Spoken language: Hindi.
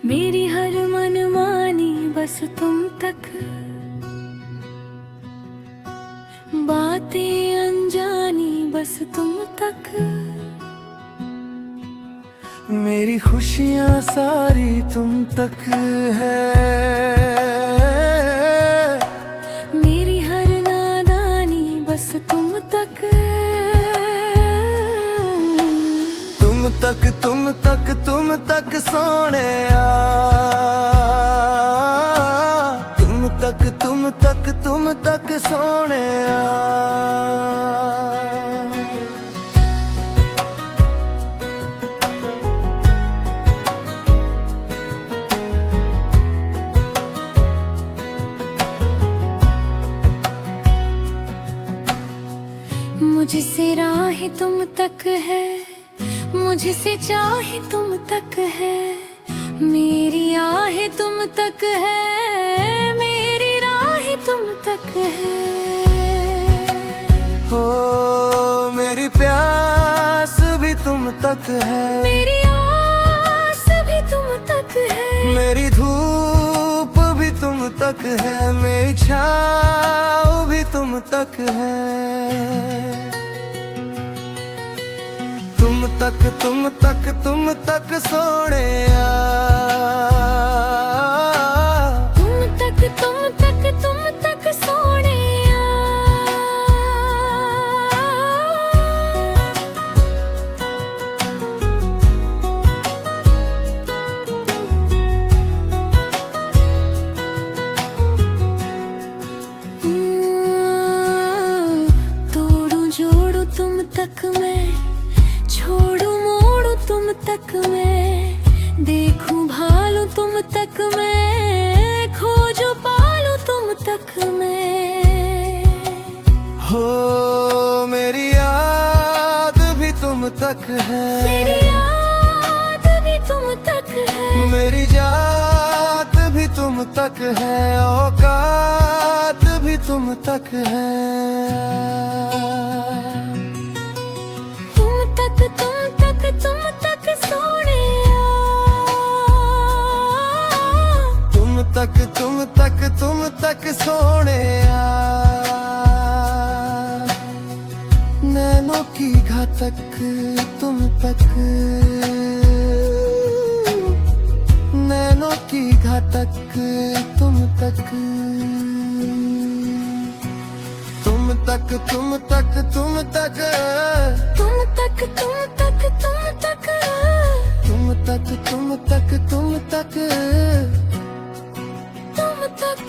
मेरी हर मनमानी बस तुम तक, बातें अनजानी बस तुम तक। मेरी खुशियाँ सारी तुम तक है, मेरी हर नादानी बस तुम तक। तुम तक सोने तुम तक सोने मुझसे राह तुम तक है, मुझसे चाहे तुम तक है, मेरी आह तुम तक है, मेरी राह तुम तक है। हो मेरी प्यास भी तुम तक है, मेरी आस भी तुम तक है, मेरी धूप भी तुम तक है, मेरी छाँव भी तुम तक है। तुम तक सोने तुम तक सोने। तोड़ू जोड़ू तुम तक मैं, छोड़ू मोड़ू तुम तक मैं, देखूं भालू तुम तक मैं, खोजू पालू तुम तक मैं। हो मेरी याद भी तुम तक है, मेरी याद भी तुम तक है, मेरी जात भी तुम तक है, औकात भी तुम तक है। तुम तक सोने तुम तक सोने नैनों की घातक तुम तक, नैनों की घातक तुम तक। तुम तक तुम तक तुम तक तुम तक तुम तक तुम तक तुम तक तुम तक तुम तक तुम तक।